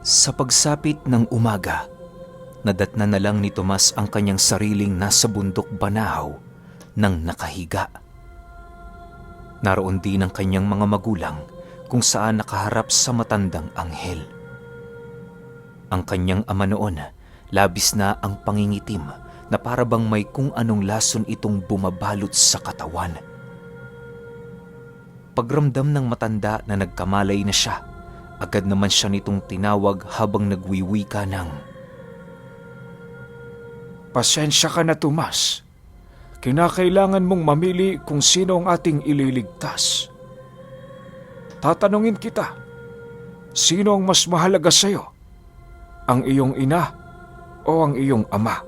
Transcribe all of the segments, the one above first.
Sa pagsapit ng umaga, nadatnan na lang ni Tomas ang kanyang sariling nasa bundok Banahaw nang nakahiga. Naroon din ang kanyang mga magulang kung saan nakaharap sa matandang anghel. Ang kanyang ama noon, labis na ang pangingitim na para bang may kung anong lason itong bumabalot sa katawan. Pagramdam ng matanda na nagkamalay na siya, agad naman siya nitong tinawag habang nagwiwika ng, Pasensya ka na, Tomas. Kinakailangan mong mamili kung sino ang ating ililigtas. Tatanungin kita, sino ang mas mahalaga sa'yo? Ang iyong ina o ang iyong ama?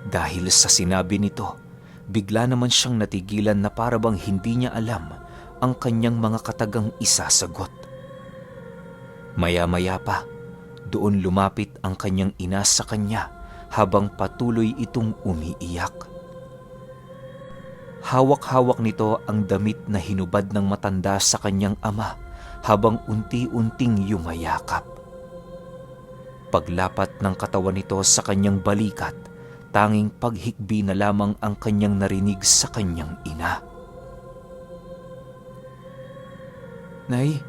Dahil sa sinabi nito, bigla naman siyang natigilan na para bang hindi niya alam ang kanyang mga katagang isasagot. Maya-maya pa, doon lumapit ang kanyang ina sa kanya habang patuloy itong umiiyak. Hawak-hawak nito ang damit na hinubad ng matanda sa kanyang ama habang unti-unting yumayakap. Paglapat ng katawan nito sa kanyang balikat, tanging paghikbi na lamang ang kanyang narinig sa kanyang ina. Nay,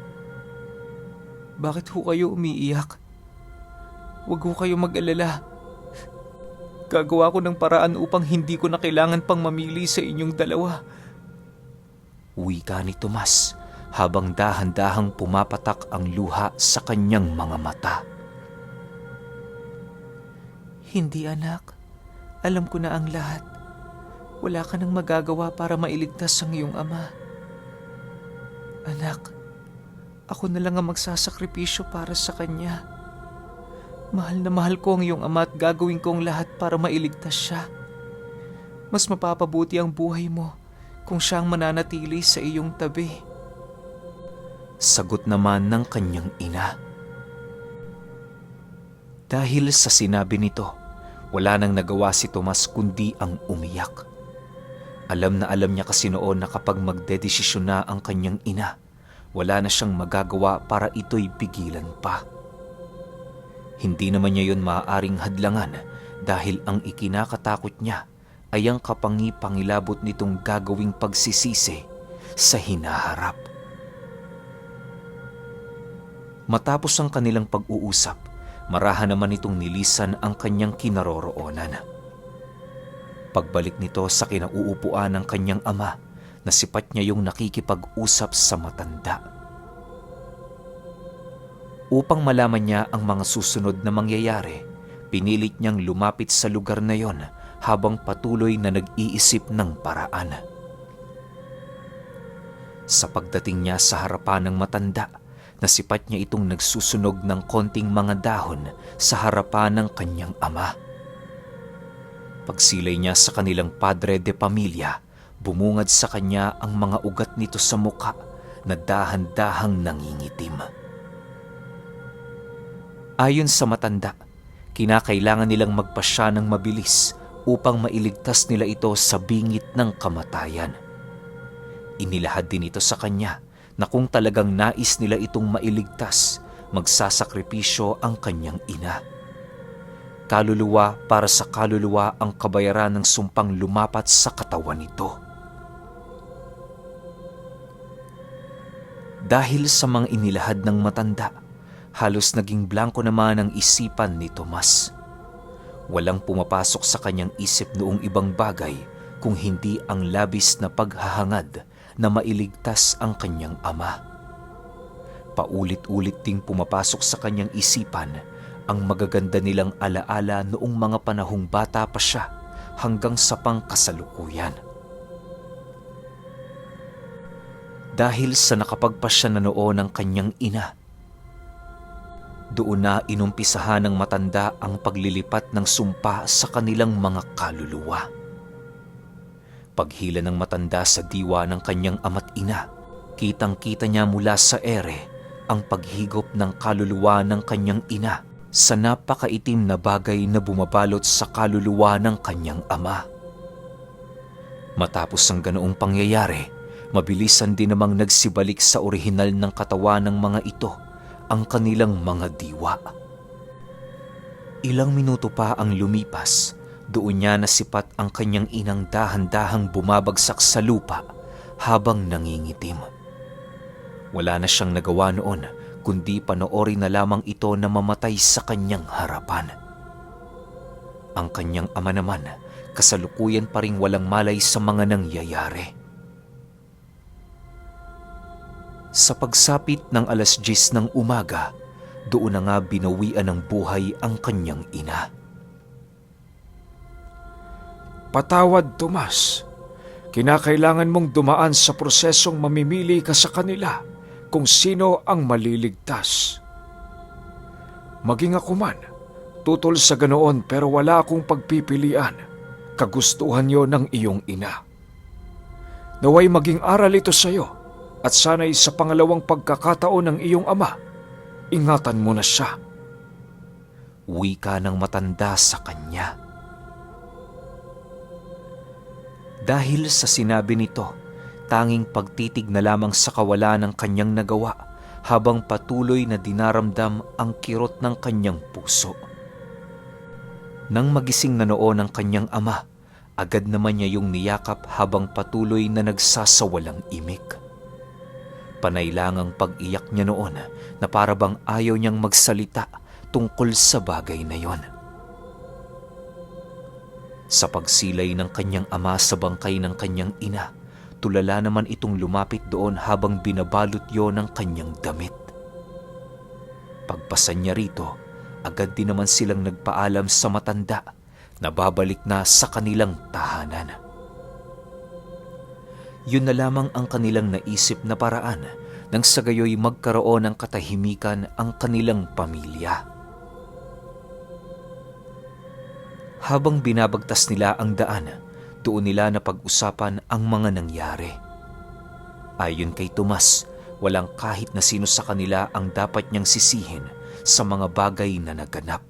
bakit ho kayo umiiyak? Huwag ho kayo mag-alala. Gagawa ko ng paraan upang hindi ko na kailangan pang mamili sa inyong dalawa. Wika ni Tomas habang dahan-dahang pumapatak ang luha sa kanyang mga mata. Hindi, anak. Alam ko na ang lahat. Wala ka nang magagawa para mailigtas ang iyong ama. Anak, ako na lang ang magsasakripisyo para sa kanya. Mahal na mahal ko ang iyong ama at gagawin ko ang lahat para mailigtas siya. Mas mapapabuti ang buhay mo kung siyang mananatili sa iyong tabi. Sagot naman ng kanyang ina. Dahil sa sinabi nito, wala nang nagawa si Tomas kundi ang umiyak. Alam na alam niya kasi noon na kapag magdedesisyon na ang kanyang ina, wala na siyang magagawa para ito'y pigilan pa. Hindi naman niya yun maaaring hadlangan dahil ang ikinakatakot niya ay ang kapangi-pangilabot nitong gagawing pagsisisi sa hinaharap. Matapos ang kanilang pag-uusap, marahan naman itong nilisan ang kanyang kinaroroonan. Pagbalik nito sa kinauupuan ng kanyang ama, nasipat niya yung nakikipag-usap sa matanda. Upang malaman niya ang mga susunod na mangyayari, pinilit niyang lumapit sa lugar na yon habang patuloy na nag-iisip ng paraan. Sa pagdating niya sa harapan ng matanda, nasipat niya itong nagsusunog ng konting mga dahon sa harapan ng kanyang ama. Pagsilay niya sa kanilang padre de pamilya, bumungad sa kanya ang mga ugat nito sa muka na dahan-dahang nangingitim. Ayon sa matanda, kinakailangan nilang magpasya ng mabilis upang mailigtas nila ito sa bingit ng kamatayan. Inilahad din ito sa kanya na kung talagang nais nila itong mailigtas, magsasakripisyo ang kanyang ina. Kaluluwa para sa kaluluwa ang kabayaran ng sumpang lumapat sa katawan nito. Dahil sa mga inilahad ng matanda, halos naging blanko naman ang isipan ni Tomas. Walang pumapasok sa kanyang isip noong ibang bagay kung hindi ang labis na paghahangad na mailigtas ang kanyang ama. Paulit-ulit ding pumapasok sa kanyang isipan ang magaganda nilang alaala noong mga panahong bata pa siya hanggang sa pangkasalukuyan. Dahil sa nakapagpasya na noon ng kanyang ina, doon na inumpisahan ng matanda ang paglilipat ng sumpa sa kanilang mga kaluluwa. Paghila ng matanda sa diwa ng kanyang ama't ina, kitang-kita niya mula sa ere ang paghigop ng kaluluwa ng kanyang ina sa napakaitim na bagay na bumabalot sa kaluluwa ng kanyang ama. Matapos ang ganoong pangyayari, mabilisan din namang nagsibalik sa orihinal ng katawan ng mga ito ang kanilang mga diwa. Ilang minuto pa ang lumipas, doon niya nasipat ang kanyang inang dahan-dahang bumabagsak sa lupa habang nangingitim. Wala na siyang nagawa noon kundi panoorin na lamang ito na mamatay sa kanyang harapan. Ang kanyang ama naman, kasalukuyan pa ring walang malay sa mga nangyayari. Sa pagsapit ng 10:00 ng umaga, doon na nga binawian ng buhay ang kanyang ina. Patawad, Tomas. Kinakailangan mong dumaan sa prosesong mamimili ka sa kanila kung sino ang maliligtas. Maging ako man, tutol sa ganoon pero wala akong pagpipilian. Kagustuhan niyo ng iyong ina. Naway maging aral ito sa iyo at sana'y sa pangalawang pagkakataon ng iyong ama, ingatan mo na siya. Wika ng matanda sa kanya. Dahil sa sinabi nito, tanging pagtitig na lamang sa kawalan ng kanyang nagawa habang patuloy na dinaramdam ang kirot ng kanyang puso. Nang magising na noon ang kanyang ama, agad naman niya yung niyakap habang patuloy na nagsasawalang imik. Panaylangang pag-iyak niya noon na para bang ayaw niyang magsalita tungkol sa bagay na yon. Sa pagsilay ng kanyang ama sa bangkay ng kanyang ina, tulala naman itong lumapit doon habang binabalot yon ng kanyang damit. Pagpasan niya rito, agad din naman silang nagpaalam sa matanda na babalik na sa kanilang tahanan. Yun na lamang ang kanilang naisip na paraan nang sa gayoy magkaroon ng katahimikan ang kanilang pamilya. Habang binabagtas nila ang daan, doon nila napag-usapan ang mga nangyari. Ayon kay Tomas, walang kahit na sino sa kanila ang dapat niyang sisihin sa mga bagay na naganap.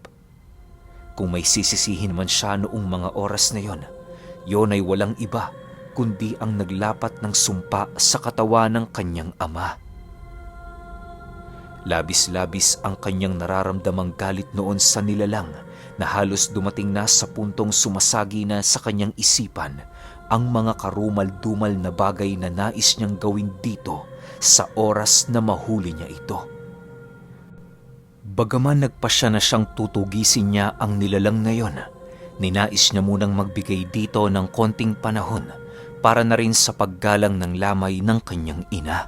Kung may sisisihin man siya noong mga oras na yon ay walang iba kundi ang naglapat ng sumpa sa katawan ng kanyang ama. Labis-labis ang kanyang nararamdamang galit noon sa nilalang na halos dumating na sa puntong sumasagi na sa kanyang isipan ang mga karumal-dumal na bagay na nais niyang gawin dito sa oras na mahuli niya ito. Bagaman nagpasya na siyang tutugisin niya ang nilalang na yon, ninais niya munang magbigay dito ng konting panahon para na rin sa paggalang ng lamay ng kanyang ina.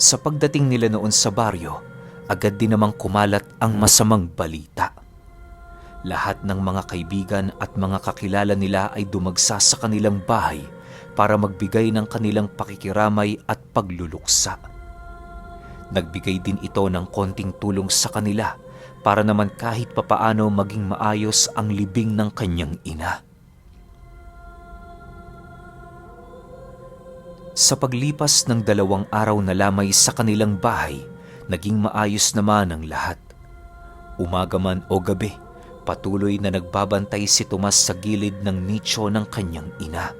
Sa pagdating nila noon sa baryo, agad din namang kumalat ang masamang balita. Lahat ng mga kaibigan at mga kakilala nila ay dumagsa sa kanilang bahay para magbigay ng kanilang pakikiramay at pagluluksa. Nagbigay din ito ng konting tulong sa kanila para naman kahit papaano maging maayos ang libing ng kanyang ina. Sa paglipas ng 2 araw na lamay sa kanilang bahay, naging maayos naman ang lahat. Umaga man o gabi, patuloy na nagbabantay si Tomas sa gilid ng nicho ng kanyang ina.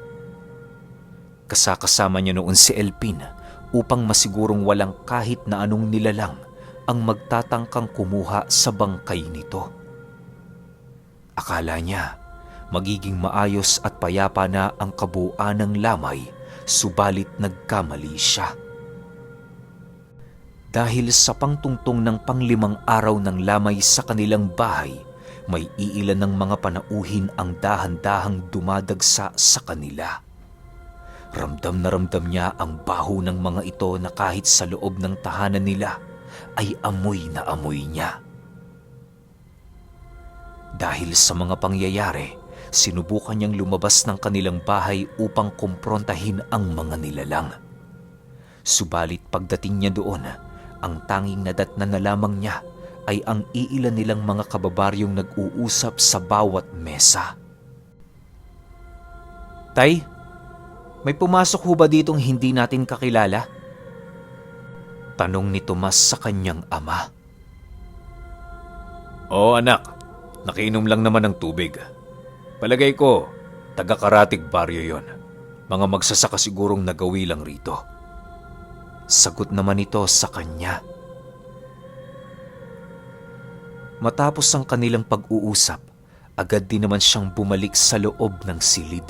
Kasakasama niya noon si Elpin upang masigurong walang kahit na anong nilalang ang magtatangkang kumuha sa bangkay nito. Akala niya magiging maayos at payapa na ang kabuuan ng lamay, subalit nagkamali siya. Dahil sa pangtungtong ng 5 araw ng lamay sa kanilang bahay, may iilan ng mga panauhin ang dahan-dahang dumadagsa sa kanila. Ramdam na ramdam niya ang baho ng mga ito na kahit sa loob ng tahanan nila ay amoy na amoy niya. Dahil sa mga pangyayari, sinubukan niyang lumabas ng kanilang bahay upang kumprontahin ang mga nilalang. Subalit pagdating niya doon, ang tanging nadatnan na lamang niya ay ang iilan nilang mga kababaryong nag-uusap sa bawat mesa. Tay, may pumasok ho ba ditong hindi natin kakilala? Tanong ni Tomas sa kanyang ama. Oo anak, nakiinom lang naman ng tubig. Palagay ko, taga-Karatig baryo yon. Mga magsasaka sigurong nagawi lang rito. Sagot naman ito sa kanya. Matapos ang kanilang pag-uusap, agad din naman siyang bumalik sa loob ng silid.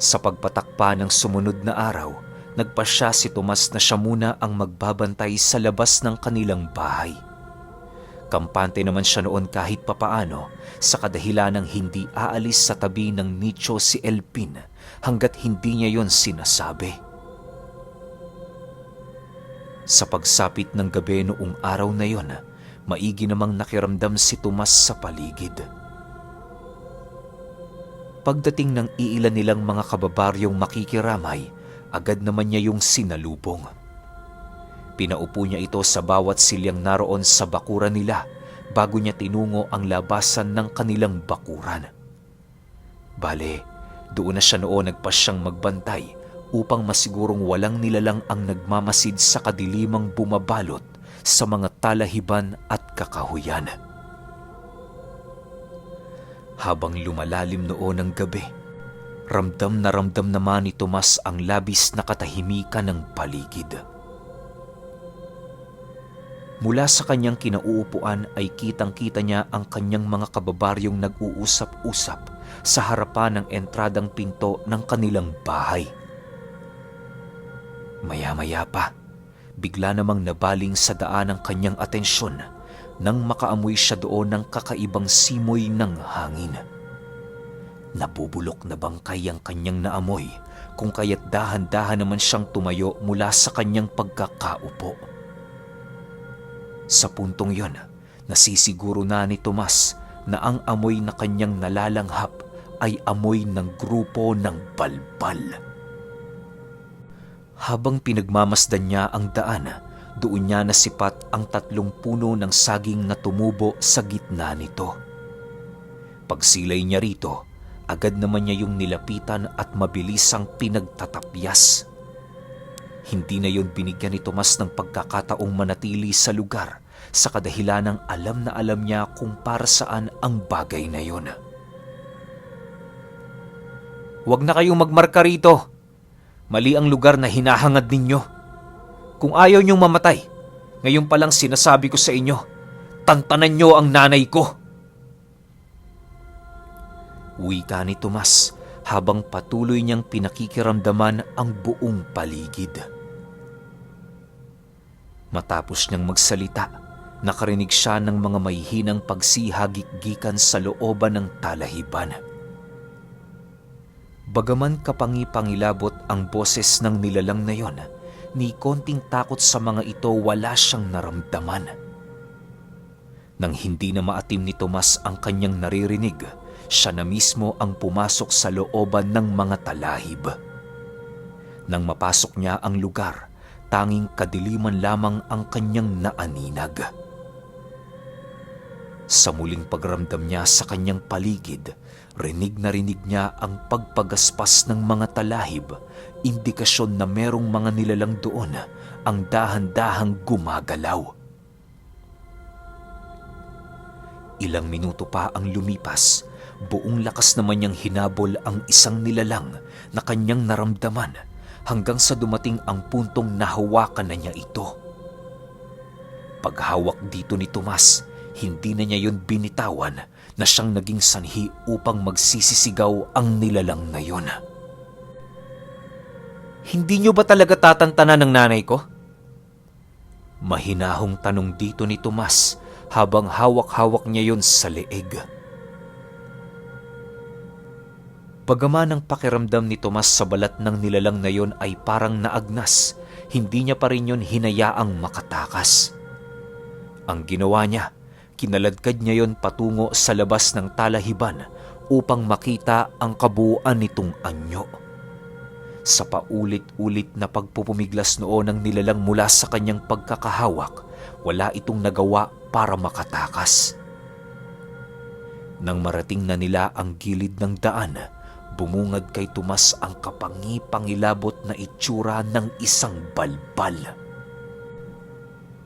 Sa pagpatakpa ng sumunod na araw, nagpasya si Tomas na siya muna ang magbabantay sa labas ng kanilang bahay. Kampante naman siya noon kahit papaano sa kadahilanang hindi aalis sa tabi ng nicho si Elpin hanggat hindi niya yon sinasabi. Sa pagsapit ng gabi noong araw na yon, maigi namang nakiramdam si Tomas sa paligid. Pagdating ng iilan nilang mga kababaryong makikiramay, agad naman niya yung sinalubong. Pinaupo niya ito sa bawat silyang naroon sa bakuran nila bago niya tinungo ang labasan ng kanilang bakuran. Bale, doon na siya noon nagpasyang magbantay upang masigurong walang nilalang ang nagmamasid sa kadilimang bumabalot sa mga talahiban at kakahuyan. Habang lumalalim noon ang gabi, ramdam naman ni Tomas ang labis na katahimikan ng paligid. Mula sa kanyang kinauupuan ay kitang-kita niya ang kanyang mga kababaryong nag-uusap-usap sa harapan ng entradang pinto ng kanilang bahay. Maya-maya pa, bigla namang nabaling sa daan ang kanyang atensyon nang makaamoy siya doon ng kakaibang simoy ng hangin. Nabubulok na bangkay ang kanyang naamoy kung kaya't dahan-dahan naman siyang tumayo mula sa kanyang pagkakaupo. Sa puntong yon, nasisiguro na ni Tomas na ang amoy na kanyang nalalanghap ay amoy ng grupo ng balbal. Habang pinagmamasdan niya ang daan, doon niya nasipat ang 3 puno ng saging na tumubo sa gitna nito. Pagsilay niya rito, agad naman niya yung nilapitan at mabilisang pinagtatapyas. Hindi na yon binigyan ni Tomas ng pagkakataong manatili sa lugar sa kadahilanang alam na alam niya kung para saan ang bagay na yon. "Huwag na kayong magmarka rito. Mali ang lugar na hinahangad ninyo. Kung ayaw niyong mamatay, ngayon pa lang sinasabi ko sa inyo, tantanan niyo ang nanay ko." Wika ni Tomas habang patuloy niyang pinakikiramdaman ang buong paligid. Matapos niyang magsalita, nakarinig siya ng mga mahihinang pagsihagik-gikan sa looban ng talahiban. Bagaman kapangi-pangilabot ang boses ng nilalang na yon, ni konting takot sa mga ito wala siyang naramdaman. Nang hindi na maatim ni Tomas ang kanyang naririnig, siya na mismo ang pumasok sa looban ng mga talahib. Nang mapasok niya ang lugar, tanging kadiliman lamang ang kanyang naaninag. Sa muling pagramdam niya sa kanyang paligid, rinig na rinig niya ang pagpagaspas ng mga talahib, indikasyon na merong mga nilalang doon ang dahan-dahang gumagalaw. Ilang minuto pa ang lumipas, buong lakas naman niyang hinabol ang isang nilalang na kanyang naramdaman hanggang sa dumating ang puntong nahawakan na niya ito. Paghawak dito ni Tomas, hindi na niya yon binitawan na siyang naging sanhi upang magsisisigaw ang nilalang na yon. "Hindi niyo ba talaga tatantanan ng nanay ko?" Mahinahong tanong dito ni Tomas habang hawak-hawak niya yon sa leeg. Bagaman ang pakiramdam ni Tomas sa balat ng nilalang na yon ay parang naagnas, hindi niya pa rin yon hinayaang makatakas. Ang ginawa niya, kinaladkad niya yon patungo sa labas ng talahiban upang makita ang kabuuan nitong anyo. Sa paulit-ulit na pagpupumiglas noon ng nilalang mula sa kanyang pagkakahawak, wala itong nagawa para makatakas. Nang marating na nila ang gilid ng daan, bumungad kay Tomas ang kapangi-pangilabot na itsura ng isang balbal.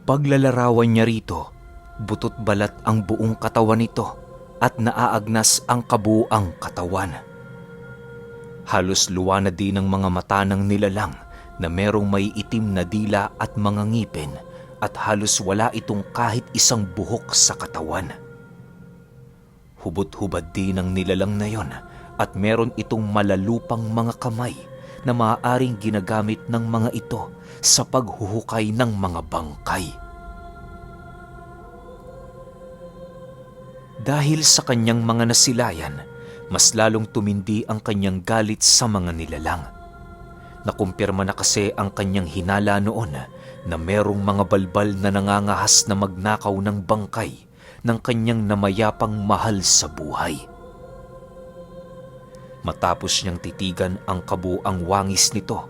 Paglalarawan niya rito, butot balat ang buong katawan nito at naaagnas ang kabuuang katawan. Halos luwa na din ang mga mata ng nilalang na merong may itim na dila at mga ngipin at halos wala itong kahit isang buhok sa katawan. Hubot-hubad din ang nilalang na yon at meron itong malalupang mga kamay na maaaring ginagamit ng mga ito sa paghuhukay ng mga bangkay. Dahil sa kanyang mga nasilayan, mas lalong tumindi ang kanyang galit sa mga nilalang. Nakumpirma na kasi ang kanyang hinala noon na merong mga balbal na nangangahas na magnakaw ng bangkay ng kanyang namayapang mahal sa buhay. Matapos niyang titigan ang kabuang wangis nito,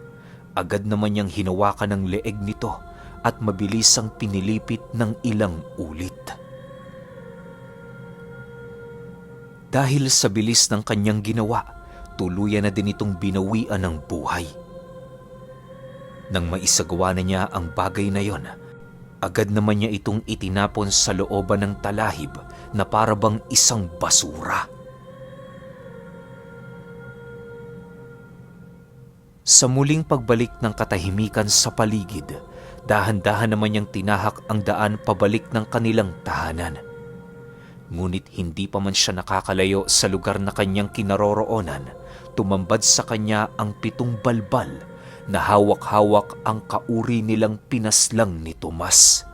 agad naman niyang hinawakan ang leeg nito at mabilisang pinilipit ng ilang ulit. Dahil sa bilis ng kanyang ginawa, tuluyan na din itong binawian ng buhay. Nang maisagawa na niya ang bagay na yon, agad naman niya itong itinapon sa looban ng talahib na parabang isang basura. Sa muling pagbalik ng katahimikan sa paligid, dahan-dahan naman niyang tinahak ang daan pabalik ng kanilang tahanan. Ngunit hindi pa man siya nakakalayo sa lugar na kanyang kinaroroonan, tumambad sa kanya ang 7 balbal na hawak-hawak ang kauri nilang pinaslang ni Tomas.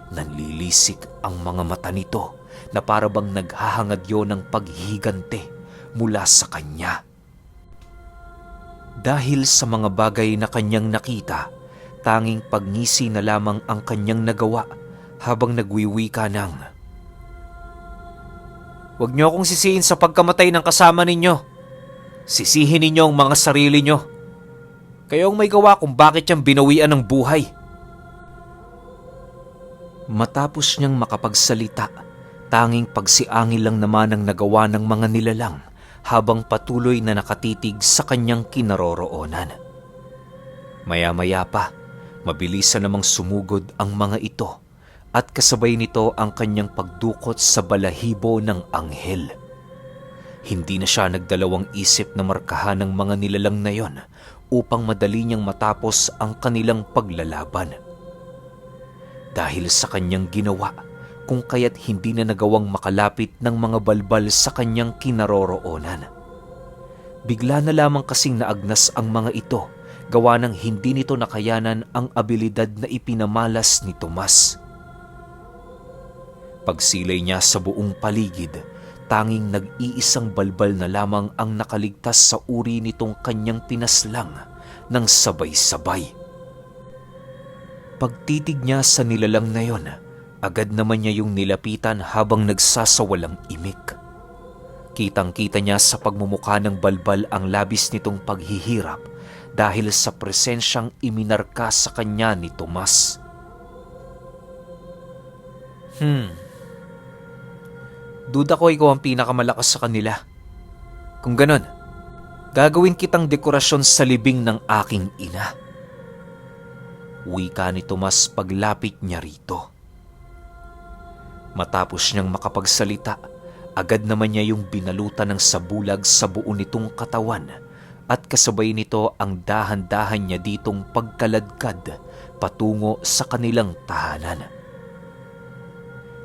Nanlilisik ang mga mata nito na parabang naghahangad ng paghihigante mula sa kanya. Dahil sa mga bagay na kanyang nakita, tanging pagngisi na lamang ang kanyang nagawa habang nagwiwika ng, "Huwag niyo akong sisihin sa pagkamatay ng kasama ninyo. Sisihin ninyo ang mga sarili niyo. Kayo ang may gawa kung bakit siyang binawian ng buhay." Matapos niyang makapagsalita, tanging pagsiangil lang naman ang nagawa ng mga nilalang habang patuloy na nakatitig sa kanyang kinaroroonan. Maya-maya pa, mabilisan namang sumugod ang mga ito at kasabay nito ang kanyang pagdukot sa balahibo ng anghel. Hindi na siya nagdalawang isip na markahan ng mga nilalang na yon upang madali niyang matapos ang kanilang paglalaban. Dahil sa kanyang ginawa, kung kaya't hindi na nagawang makalapit ng mga balbal sa kanyang kinaroroonan. Bigla na lamang kasing naagnas ang mga ito, gawa ng hindi nito nakayanan ang abilidad na ipinamalas ni Tomas. Pagsilay niya sa buong paligid, tanging nag-iisang balbal na lamang ang nakaligtas sa uri nitong kanyang pinaslang ng sabay-sabay. Pagtitig niya sa nilalang na yon, agad naman niya yung nilapitan habang nagsasawalang imik. Kitang-kita niya sa pagmumukha ng balbal ang labis nitong paghihirap dahil sa presensyang iminarka sa kanya ni Tomas. Duda ko ikaw ang pinakamalakas sa kanila. Kung ganon, gagawin kitang dekorasyon sa libing ng aking ina. Wika ni Tomas paglapit niya rito. Matapos niyang makapagsalita, agad naman niya yung binalutan ng sabulag sa buo nitong katawan at kasabay nito ang dahan-dahan niya ditong pagkaladkad patungo sa kanilang tahanan.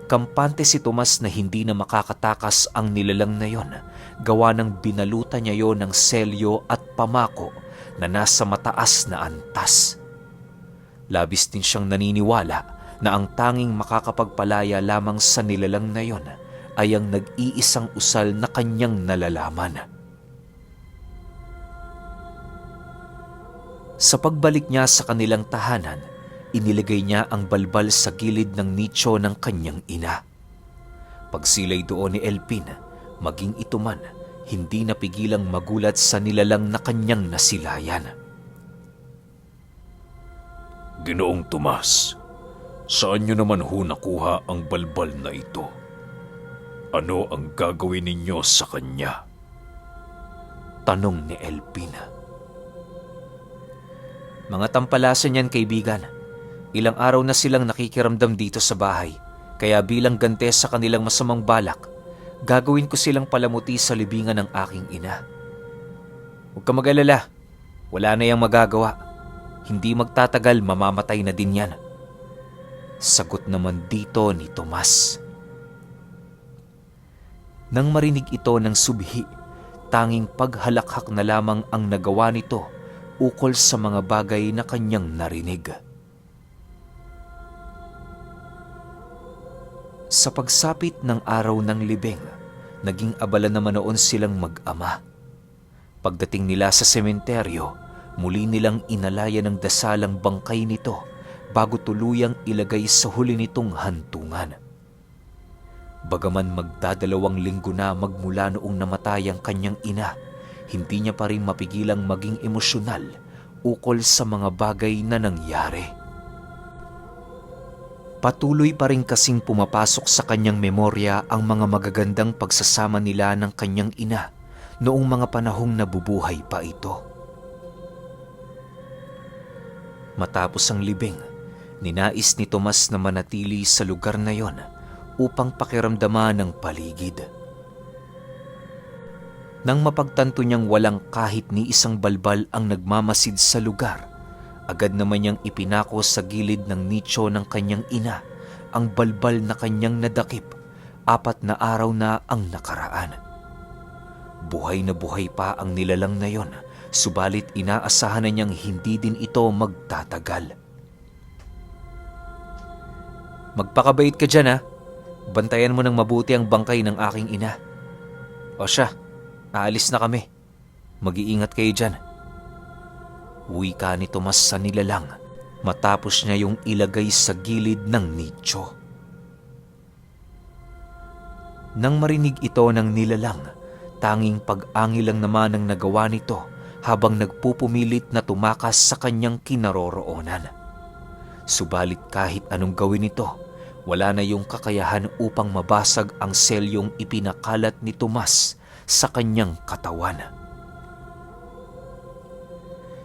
Kampante si Tomas na hindi na makakatakas ang nilalang na yon, gawa ng binalutan niya yon ng selyo at pamako na nasa mataas na antas. Labis din siyang naniniwala na ang tanging makakapagpalaya lamang sa nilalang na yon ay ang nag-iisang usal na kanyang nalalaman. Sa pagbalik niya sa kanilang tahanan, inilagay niya ang balbal sa gilid ng nicho ng kanyang ina. Pagsilay doon ni Elpin, maging ito man, hindi napigilang magulat sa nilalang na kanyang nasilayan. "Ginoong Tomas, saan niyo naman ho nakuha ang balbal na ito? Ano ang gagawin ninyo sa kanya?" Tanong ni Elpin. "Mga tampalasan yan, kaibigan. Ilang araw na silang nakikiramdam dito sa bahay, kaya bilang gante sa kanilang masamang balak, gagawin ko silang palamuti sa libingan ng aking ina. Huwag ka mag-alala, wala na yang magagawa. Hindi magtatagal, mamamatay na din yan. Sagot naman dito ni Tomas. Nang marinig ito ng subhi, tanging paghalakhak na lamang ang nagawa nito ukol sa mga bagay na kanyang narinig. Sa pagsapit ng araw ng libing, naging abala naman noon silang mag-ama. Pagdating nila sa sementeryo, muli nilang inalaya ng dasalang bangkay nito bago tuluyang ilagay sa huli nitong hantungan. Bagaman magdadalawang linggo na magmula noong namatay ang kanyang ina, hindi niya pa rin mapigilang maging emosyonal ukol sa mga bagay na nangyari. Patuloy pa rin kasing pumapasok sa kanyang memorya ang mga magagandang pagsasama nila ng kanyang ina noong mga panahong nabubuhay pa ito. Matapos ang libing, ninais ni Tomas na manatili sa lugar na yon upang pakiramdaman ng paligid. Nang mapagtanto niyang walang kahit ni isang balbal ang nagmamasid sa lugar, agad naman niyang ipinako sa gilid ng nicho ng kanyang ina ang balbal na kanyang nadakip. 4 na araw na ang nakaraan. Buhay na buhay pa ang nilalang na yon, subalit inaasahan na niyang hindi din ito magtatagal. Magpakabait ka dyan, ha? Bantayan mo ng mabuti ang bangkay ng aking ina. O siya, aalis na kami. Mag-iingat kayo dyan. Wika ni Tomas sa nilalang matapos niya yung ilagay sa gilid ng nicho. Nang marinig ito ng nilalang, tanging pag-angil lang naman ang nagawa nito habang nagpupumilit na tumakas sa kanyang kinaroroonan. Subalit kahit anong gawin nito, wala na yung kakayahan upang mabasag ang selyong ipinakalat ni Tomas sa kanyang katawan.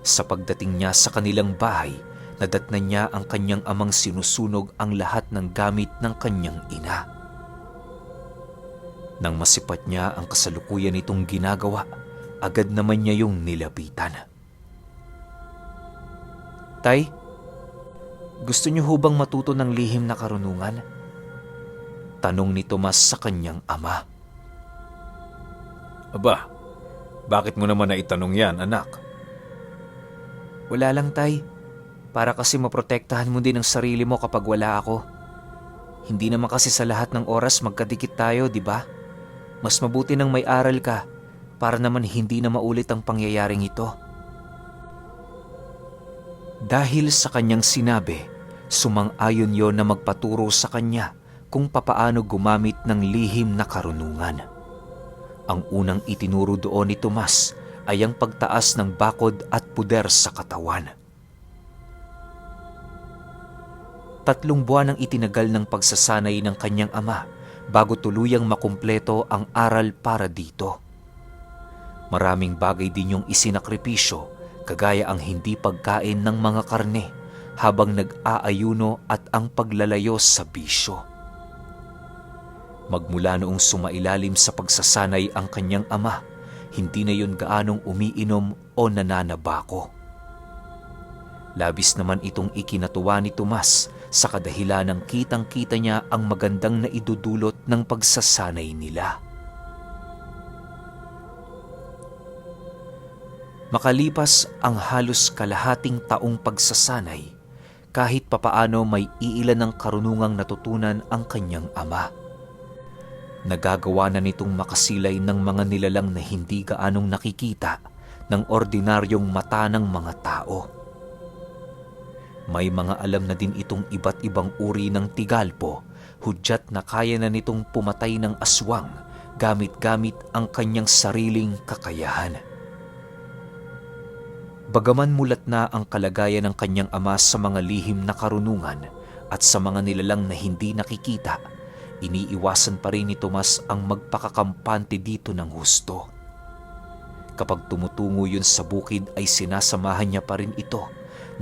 Sa pagdating niya sa kanilang bahay, nadatnan niya ang kanyang amang sinusunog ang lahat ng gamit ng kanyang ina. Nang masipat niya ang kasalukuyan nitong ginagawa, agad naman niya yung nilapitan. Tay, gusto niyo hubang matuto ng lihim na karunungan? Tanong ni Tomas sa kanyang ama. Aba, bakit mo naman naitanong yan, anak? Wala lang, Tay. Para kasi maprotektahan mo din ang sarili mo kapag wala ako. Hindi naman kasi sa lahat ng oras magkadikit tayo, di ba? Mas mabuti nang may aral ka para naman hindi na maulit ang pangyayaring ito. Dahil sa kanyang sinabi, sumang-ayon yon na magpaturo sa kanya kung papaano gumamit ng lihim na karunungan. Ang unang itinuro doon ni Tomas ay ang pagtaas ng bakod at puder sa katawan. 3 buwan ang itinagal ng pagsasanay ng kanyang ama bago tuluyang makumpleto ang aral para dito. Maraming bagay din yung isinakripisyo, kagaya ang hindi pagkain ng mga karne habang nag-aayuno at ang paglalayo sa bisyo. Magmula noong sumailalim sa pagsasanay ang kanyang ama, hindi na yun gaanong umiinom o nananabako. Labis naman itong ikinatuwa ni Tomas sa kadahilan ng kitang-kita niya ang magandang naidudulot ng pagsasanay nila. Makalipas ang halos kalahating taong pagsasanay, kahit papaano may iilan ng karunungang natutunan ang kanyang ama. Nagagawa na nitong makasilay ng mga nilalang na hindi gaanong nakikita ng ordinaryong mata ng mga tao. May mga alam na din itong iba't ibang uri ng tigalpo, hudyat na kaya na nitong pumatay ng aswang gamit-gamit ang kanyang sariling kakayahan. Bagaman mulat na ang kalagayan ng kanyang ama sa mga lihim na karunungan at sa mga nilalang na hindi nakikita, iniiwasan pa rin ni Tomas ang magpakakampante dito ng husto. Kapag tumutungo yun sa bukid ay sinasamahan niya pa rin ito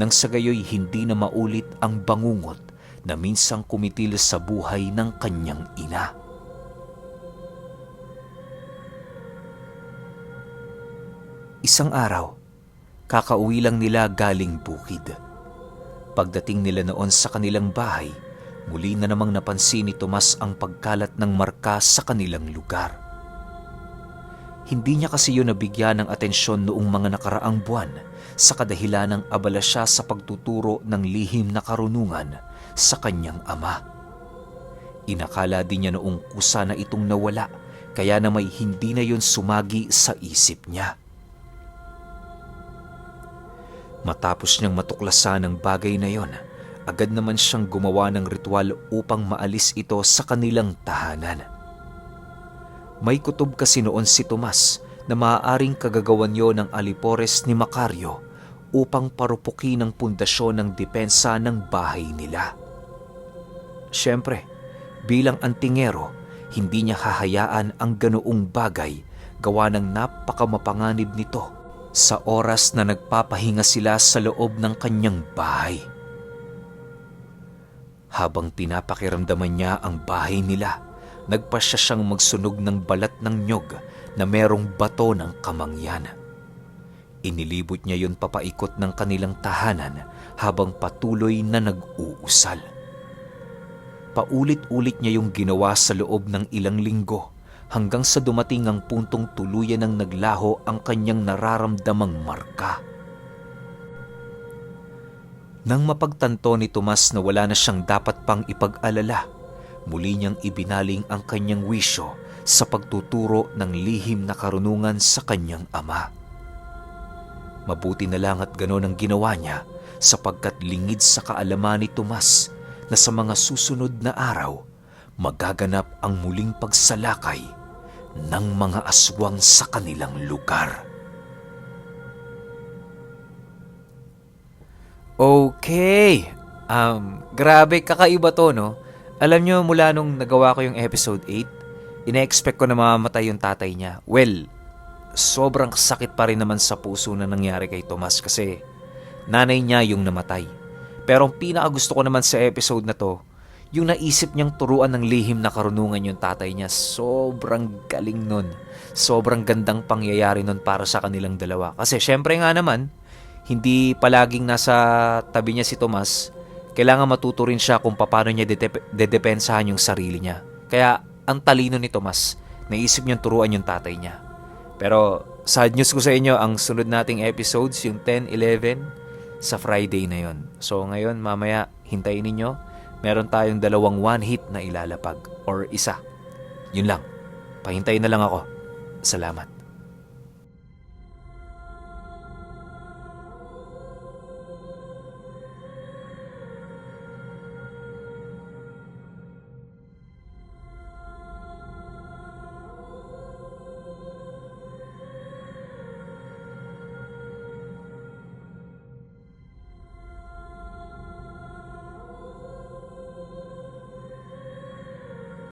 nang sa gayoy hindi na maulit ang bangungot na minsang kumitil sa buhay ng kanyang ina. Isang araw, Kakauwi lang nila galing bukid. Pagdating nila noon sa kanilang bahay, muli na namang napansin ni Tomas ang pagkalat ng marka sa kanilang lugar. Hindi niya kasi yun nabigyan ng atensyon noong mga nakaraang buwan sa kadahilan ng abala siya sa pagtuturo ng lihim na karunungan sa kanyang ama. Inakala din niya noong kusa na itong nawala, kaya na may hindi na yun sumagi sa isip niya. Matapos niyang matuklasan ang bagay na yon, agad naman siyang gumawa ng ritual upang maalis ito sa kanilang tahanan. May kutob kasi noon si Tomas na maaaring kagagawan yon ng alipores ni Macario upang parupukin ang pundasyon ng depensa ng bahay nila. Siyempre, bilang antingero, hindi niya hahayaan ang ganoong bagay gawa ng napakamapanganib nito sa oras na nagpapahinga sila sa loob ng kanyang bahay. Habang pinapakiramdaman niya ang bahay nila, nagpasya siyang magsunog ng balat ng nyog na merong bato ng kamangyan. Inilibot niya yun papaikot ng kanilang tahanan habang patuloy na nag-uusal. Paulit-ulit niya yung ginawa sa loob ng ilang linggo hanggang sa dumating ang puntong tuluyan ng naglaho ang kanyang nararamdamang marka. Nang mapagtanto ni Tomas na wala na siyang dapat pang ipag-alala, muli niyang ibinaling ang kanyang wisyo sa pagtuturo ng lihim na karunungan sa kanyang ama. Mabuti na lang at gano'n ang ginawa niya sapagkat lingid sa kaalaman ni Tomas na sa mga susunod na araw magaganap ang muling pagsalakay ng mga aswang sa kanilang lugar. Okay. Grabe, kakaiba to, no? Alam nyo, mula nung nagawa ko yung episode 8, ina-expect ko na mamamatay yung tatay niya. Well, sobrang sakit pa rin naman sa puso na nangyari kay Tomas kasi nanay niya yung namatay. Pero ang pinakagusto ko naman sa episode na to, yung naisip niyang turuan ng lihim na karunungan yung tatay niya. Sobrang galing nun. Sobrang gandang pangyayari nun para sa kanilang dalawa. Kasi syempre nga naman, hindi palaging nasa tabi niya si Tomas. Kailangan matuto rin siya kung paano niya dedepensahan yung sarili niya. Kaya ang talino ni Tomas, naisip niyang turuan yung tatay niya. Pero sad news ko sa inyo, ang sunod nating episodes, yung 10, 11, sa Friday na yon. So ngayon, mamaya, hintayin ninyo. Meron tayong 2 one-hit na ilalapag. Or isa. Yun lang. Pahintayin na lang ako. Salamat.